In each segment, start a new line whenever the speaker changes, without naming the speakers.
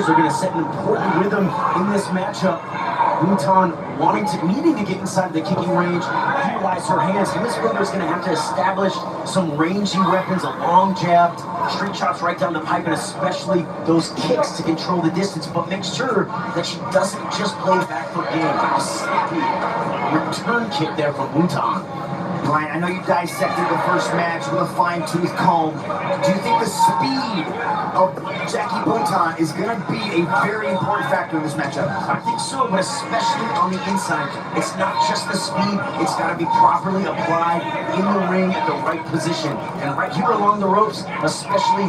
fingers are going to set an important rhythm in this matchup. Bhutan needing to get inside the kicking range, utilize her hands. Hemmetsberger is going to have to establish some rangy weapons, a long jab, straight shots right down the pipe, and especially those kicks to control the distance, but make sure that she doesn't just play back foot game. A snappy return kick there from Bhutan.
Brian, I know you dissected the first match with a fine-tooth comb. Do you think the speed of Jackie Bhutan is going to be a very important factor in this matchup?
I think so, but especially on the inside. It's not just the speed, it's got to be properly applied in the ring at the right position. And right here along the ropes, especially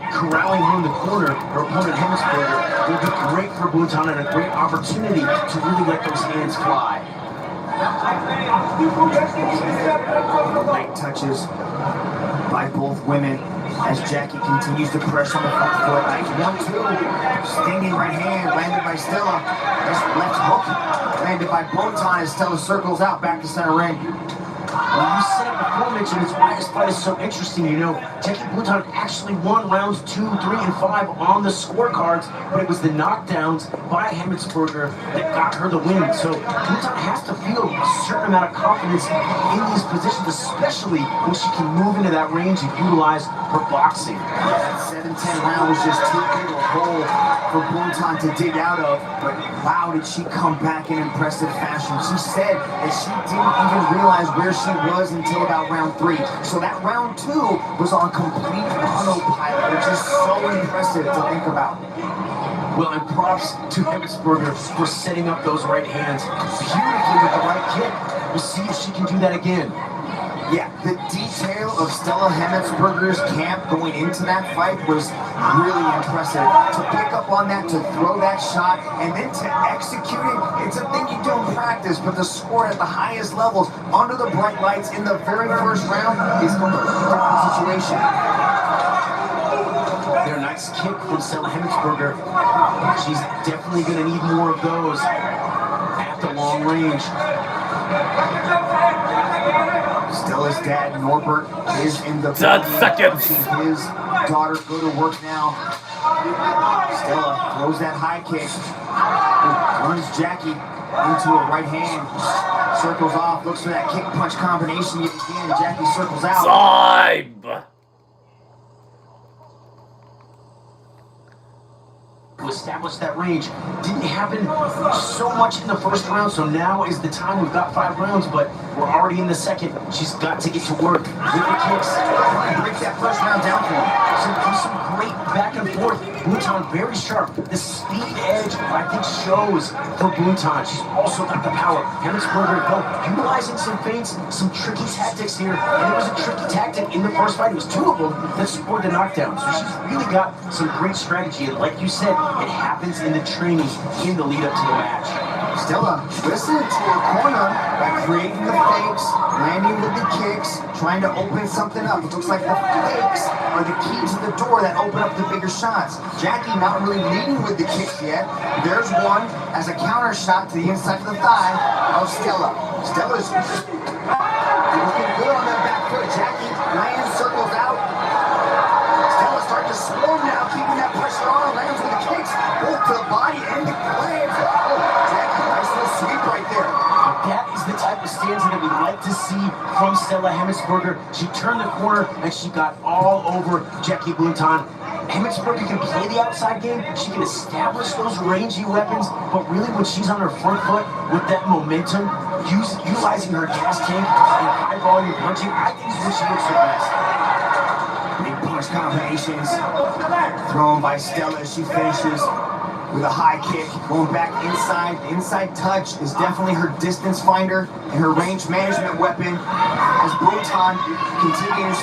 corralling her in the corner, her opponent Hemmetsberger, will be great for Bhutan and a great opportunity to really let those hands fly.
Light touches by both women as Jackie continues to press on the front foot. Nice 1-2. Stinging right hand landed by Stella. This left hook landed by Bhutan as Stella circles out back to center ring.
Well, you said it before, Mitch, and it's why this fight is so interesting. You know, Jackie Bhutan actually won rounds 2, 3, and 5 on the scorecards, but it was the knockdowns by Hemmetsberger that got her the win. So Bhutan has to feel a certain amount of confidence in these positions, especially when she can move into that range and utilize her boxing.
7-10 round was just too big a hole for Bhutan to dig out of, but wow, did she come back in impressive fashion. She said that she didn't even realize where she was until about round 3. So that round 2 was on complete autopilot, which is so impressive to think about.
Well, and props to Hemmetsberger for setting up those right hands beautifully with the right kick. We'll see if she can do that again.
Yeah, the detail of Stella Hemmetsberger's camp going into that fight was really impressive. To pick up on that, to throw that shot, and then to execute it, it's a thing you do in practice, but to score at the highest levels under the bright lights in the very first round is a completely different situation.
Their nice kick from Stella Hemmetsberger. She's definitely going to need more of those at the long range.
Stella's dad, Norbert, is in the
10 seconds.
His daughter go to work now. Stella throws that high kick. Runs Jackie into a right hand. Circles off, looks for that kick punch combination yet again. Jackie circles out.
Time!
To establish that range. Didn't happen so much in the first round, so now is the time. We've got 5 rounds, but we're already in the second. She's got to get to work with the kicks.
Break that first round down for him.
Some great back and forth. Bhutan very sharp. The speed edge, I think, shows for Bhutan. She's also got the power. Hemmetsberger, though, utilizing some feints, some tricky tactics here. And it was a tricky tactic in the first fight. It was 2 of them that scored the knockdown. So she's really got some great strategy. And like you said, it happens in the training in the lead up to the match.
Stella listened to her corner by creating the fakes, landing with the kicks, trying to open something up. It looks like the fakes are the key to the door that open up the bigger shots. Jackie not really leading with the kicks yet. There's one as a counter shot to the inside of the thigh of Stella. Stella's looking good on that back foot. Jackie lands, circles out. Stella starting to swarm now, keeping that pressure on. Lands with the kicks, both to the body and the legs. Jackie, nice little sweep right there.
That is the type of stanza that we'd like to see from Stella Hemmetsberger. She turned the corner and she got all over Jackie Bhutan. Hemmetsberger can play the outside game. She can establish those rangy weapons, but really when she's on her front foot with that momentum, utilizing her gas tank and high volume punching, I think is when she looks her best.
Big punch combinations thrown by Stella as she finishes with a high kick, going back inside. The inside touch is definitely her distance finder and her range management weapon as Bhutan continues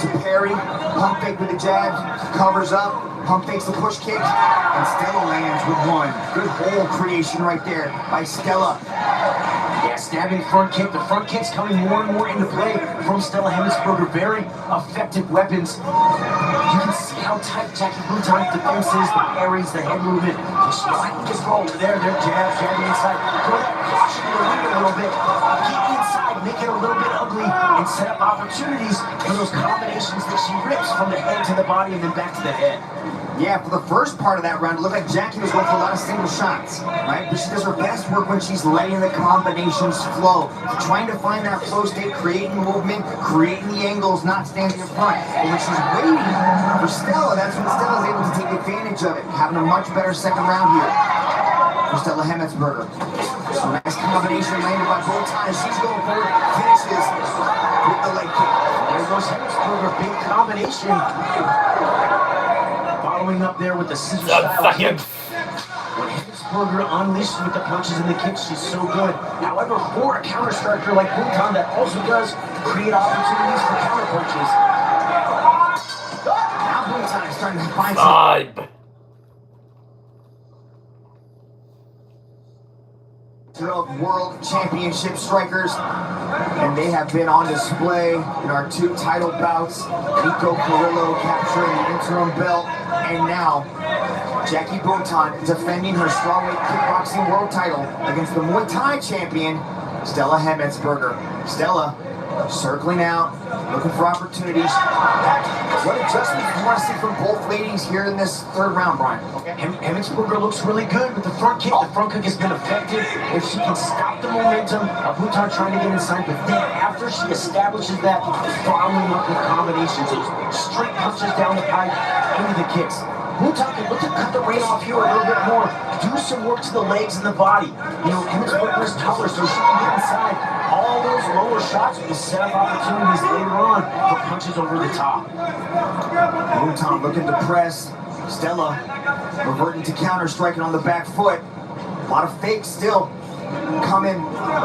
to parry, pump fake with the jab, covers up, pump fakes the push kick, and Stella lands with one. Good hole creation right there by Stella.
Yeah, stabbing front kick. The front kick's coming more and more into play from Stella Hemmetsberger. Very effective weapons. You can see how tight Jackie Bhutan's defense is, the parries, the head movement. She's fighting just roll there, jabbing inside. Throw that caution in the lead a little bit. Get inside, make it a little bit ugly, and set up opportunities for those combinations that she rips from the head to the body and then back to the head.
Yeah, for the first part of that round, it looked like Jackie was going for a lot of single shots, right? But she does her best work when she's letting the combinations flow. Trying to find that flow state, creating movement, creating the angles, not standing in front. But when she's waiting for Stella, that's when Stella's able to take advantage of it. Having a much better second round here for Stella Hemmetsberger. So nice combination landed by Botan as she's going forward, finishes with the leg kick.
There goes Hemmetsberger, big combination. Following up there with the scissor style kick. When Hemmetsberger unleashes with the punches and the kicks, she's so good. However, for a counter striker like Botan, that also does create opportunities for counter punches.
Now Botan is starting to find some of world championship strikers, and they have been on display in our 2 title bouts. Nico Carrillo capturing the interim belt, and now Jackie Botan defending her strawweight kickboxing world title against the Muay Thai champion Stella Hemmetsberger. Stella circling out, looking for opportunities. What adjustments do you want to see from both ladies here in this 3rd round, Brian?
Hemmetsberger looks really good with the front kick. The front kick has been effective. If she can stop the momentum of Botan trying to get inside, but then after she establishes that, following up with combinations, those straight punches down the pipe into the kicks. Botan can look to cut the rein off here a little bit more, do some work to the legs and the body. You know, Hemmetsberger is taller, so she can get inside. All those lower shots will set up opportunities later on for punches over the top.
Botan looking to press. Stella reverting to counter, striking on the back foot. A lot of fakes still coming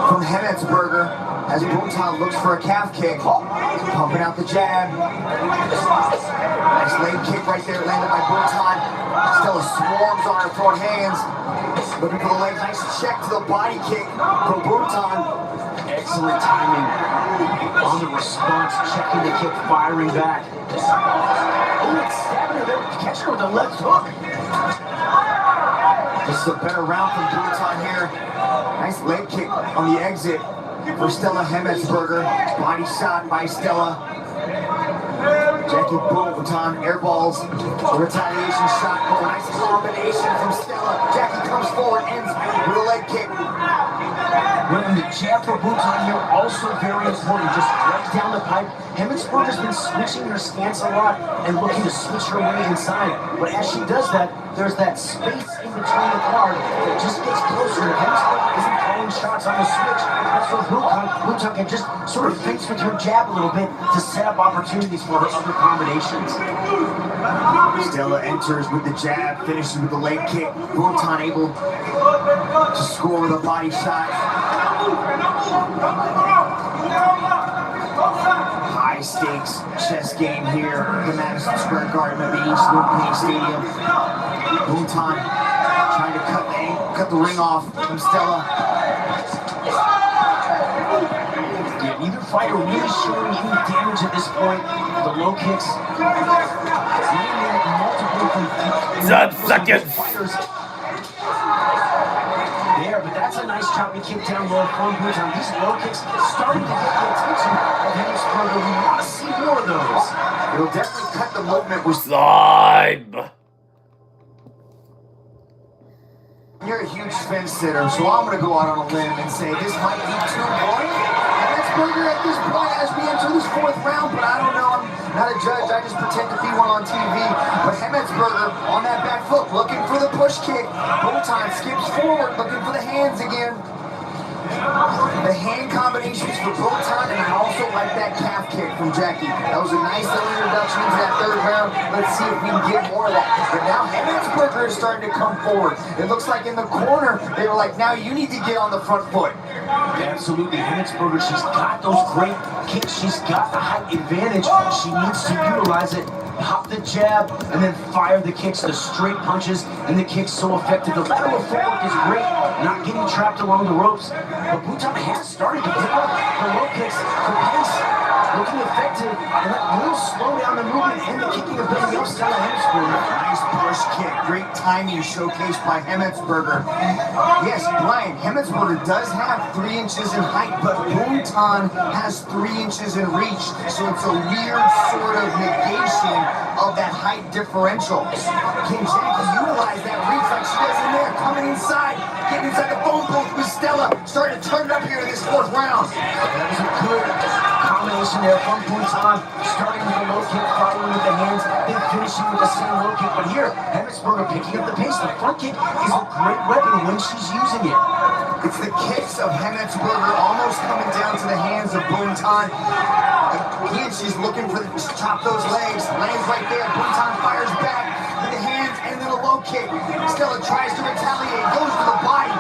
from Hemmetsberger as Botan looks for a calf kick. Pumping out the jab. Nice leg kick right there landed by Botan. Stella swarms on her, throwing hands. Looking for the leg. Nice check to the body kick from Botan.
Excellent timing on the response, checking the kick, firing back. Oh, it's stabbing her there, catching her with the left hook.
This is a better round from Botan here. Nice leg kick on the exit for Stella Hemmetsberger. Body shot by Stella. Jackie Botan airballs the retaliation shot. Oh, nice combination from Stella. Jackie comes forward, ends with a leg kick.
When the jab for Botan here also very important, just right down the pipe. Hemmetsberger's been switching her stance a lot and looking to switch her way inside. But as she does that, there's that space in between the guard that just gets closer. If Hemmetsberger isn't calling shots on the switch, that's where Botan can just sort of fence with her jab a little bit to set up opportunities for her other combinations.
Stella enters with the jab, finishes with the leg kick. Botan able to score with a body shot. High stakes chess game here at the Madison Square Garden of the East Loop Stadium. Botan trying to cut the ring off from Stella.
Yeah, neither fighter really showing any damage at this point. The low kicks. Fighters. There, but that's a nice choppy kick down low from Botan. These low kicks starting to get the attention of Hemmetsberger. We want to see more of those.
It'll definitely cut the movement with You're a huge fence sitter, so I'm going to go out on a limb and say this might be too boring. Hemmetsberger at this point as we enter this 4th round, but I don't know. I'm not a judge. I just pretend to be one on TV. But Hemmetsberger on that back foot, looking for the push kick. Botan skips forward, looking for the hands again. The hand combinations for Botan, and I also like that calf kick from Jackie. That was a nice little introduction into that 3rd round. Let's see if we can get more of that. But now Hemmetsberger is starting to come forward. It looks like in the corner, they were like, now you need to get on the front foot.
Absolutely, Hemmetsberger, she's got those great kicks. She's got the height advantage. She needs to utilize it. Pop the jab, and then fire the kicks, the straight punches, and the kicks so effective. The lateral footwork is great, not getting trapped along the ropes. But Botan has started to pick up the low kicks, the pace. looking effective, and that will slow down the movement and the kicking ability of Stella Hemsberger.
Nice push kick. Great timing showcased by Hemmetsberger. Yes, Brian, Hemmetsberger does have 3 inches in height, but Buntan has 3 inches in reach. So it's a weird sort of negation of that height differential. Can Jackie utilize that reach like she does in there? Coming inside, getting inside the phone booth with Stella. Starting to turn it up here in this 4th round.
That was a good combination there from Buntan, starting with a low kick, following with the hands, then finishing with the same low kick. But here, Hemmetsberger picking up the pace. The front kick is a great weapon when she's using it.
It's the kicks of Hemmetsberger almost coming down to the hands of Buntan. Again, she's looking for to chop those legs. Lands right there. Buntan fires back with the hands and then a low kick. Stella tries to retaliate, goes to the body.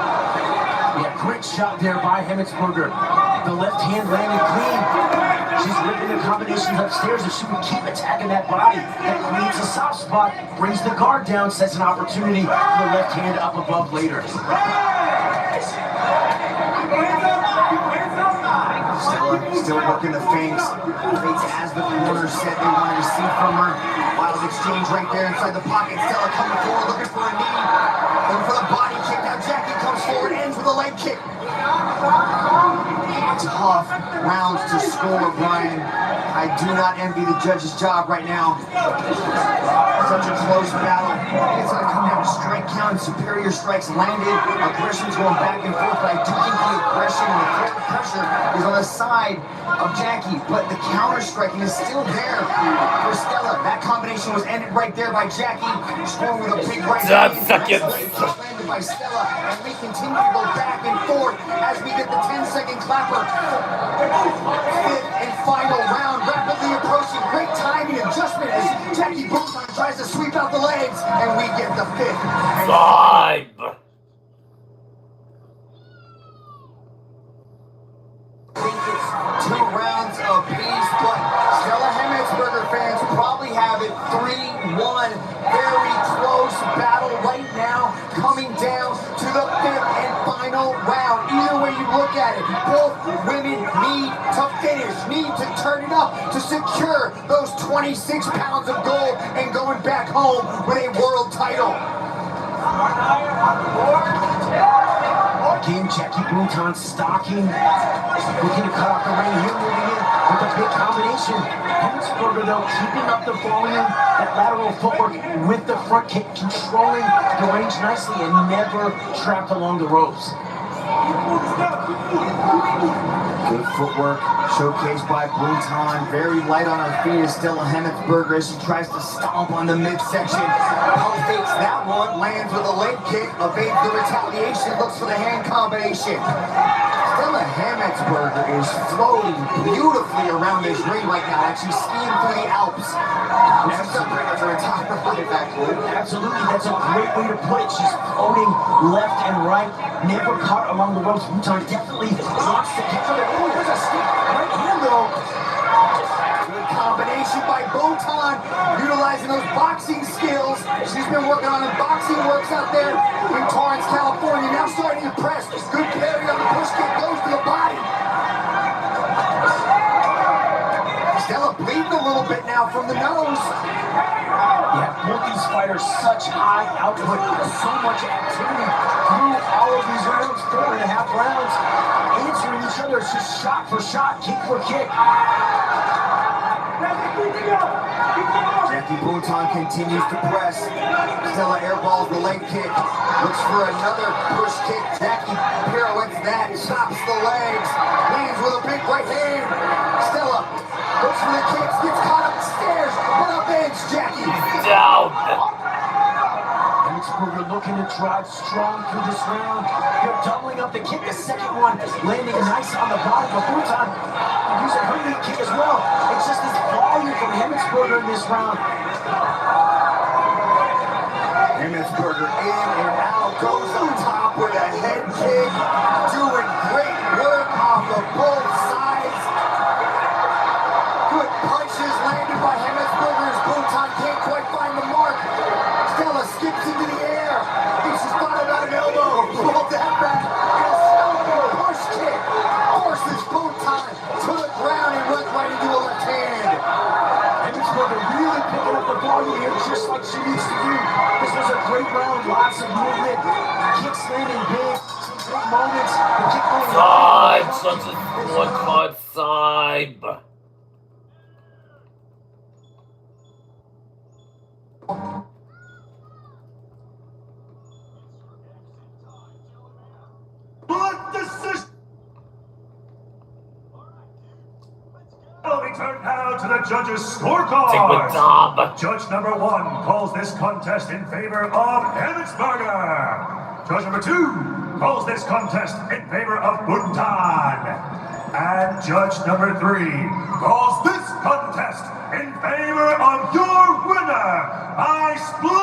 Yeah, great shot there by Hemmetsberger. The left hand landed clean. She's ripping the combinations upstairs. If she would keep attacking that body, that creates a soft spot, brings the guard down, sets an opportunity for the left hand up above later.
Stella still working the feints. Feints as the corner said they wanted to see from her. Wild exchange right there inside the pocket. Stella coming forward looking for a knee. Looking for the body kick. Now Jackie comes forward, ends with a leg kick. Tough rounds to score, Brian. I do not envy the judge's job right now. Such a close battle. It's going to come down to strike count and superior strikes landed. Aggression's going back and forth, but I do think the aggression and the threat of pressure is on the side of Jackie, but the counter striking is still there for Stella. That combination was ended right there by Jackie, scoring with a big right hand. Nice leg kick landed by Stella, and we continue to go back and forth as we get the 10-second clapper. 5th and final round, rapidly approaching. Great timing adjustment as Jackie Buntan tries to sweep out the legs, and we get the 5th.
5.
I think it's 2 rounds apiece, but Stella Hemmetsberger fans probably have it 3-1. Very close battle right now, coming down to the 5th and final round. Either way you look at it, both women need to finish, need to turn it up to secure those 26 pounds of gold and going back home with a world title.
Again, Jackie Buntan stalking, looking to cut off the ring here, moving in with a big combination. Hemmetsberger, though, keeping up the volume, that lateral footwork with the front kick, controlling the range nicely and never trapped along the ropes.
Good footwork showcased by Buntan. Very light on her feet is Stella Hemmetsberger as she tries to stomp on the midsection. Power fakes that one, lands with a leg kick, evades the retaliation, looks for the hand combination. Stella Hemmetsberger is floating beautifully around this ring right now, like she's skiing through the Alps. She's done pretty much her entire life, actually.
Absolutely, that's a great way to put it. She's floating left and right, never caught along the ropes. Buntan definitely wants to catch her. Oh, there's a stick right hand though.
Good combination by Buntan, utilizing those boxing skills. She's been working on them boxing works out there in Torrance, California. Now starting to press. Good parry on the push kick, goes to the body. Stella bleeding a little bit now from the nose.
Yeah, both these fighters, such high output, so much activity through all of these rounds, 4.5 rounds, answering each other. It's just shot for shot, kick for kick.
Jackie Buntan continues to press. Stella airballs the leg kick. Looks for another push kick. Jackie pirouettes that, chops the legs, lands with a big right hand. Stella looks for the kicks, gets caught up the stairs, but up ends Jackie.
Down.
Hemmetsberger looking to drive strong through this round. They're doubling up the kick. The second one landing nice on the body, but Buntan using her lead kick as well. It's just this volume from Hemmetsberger in this round.
Hemmetsberger in and out, goes on top with a head kick, doing great work off of both sides. Good punches landed by Hemmetsberger as Buntan can't quite find the mark. Stella skips into the air. Thinks she's thought about an elbow. Pulled that back. And a stomper push kick forces Buntan to the ground and runs right into a left
lots of movement. Kicks landing big. Some big moments. The kick going
Side, such a scorecard side.
Blood decision. We turn now to the judges'
Take with
scorecard.
Tom.
Judge number 1 calls this contest in favor of Emmetsburger. Judge number 2 calls this contest in favor of Buntan. And judge number 3 calls this contest in favor of your winner by split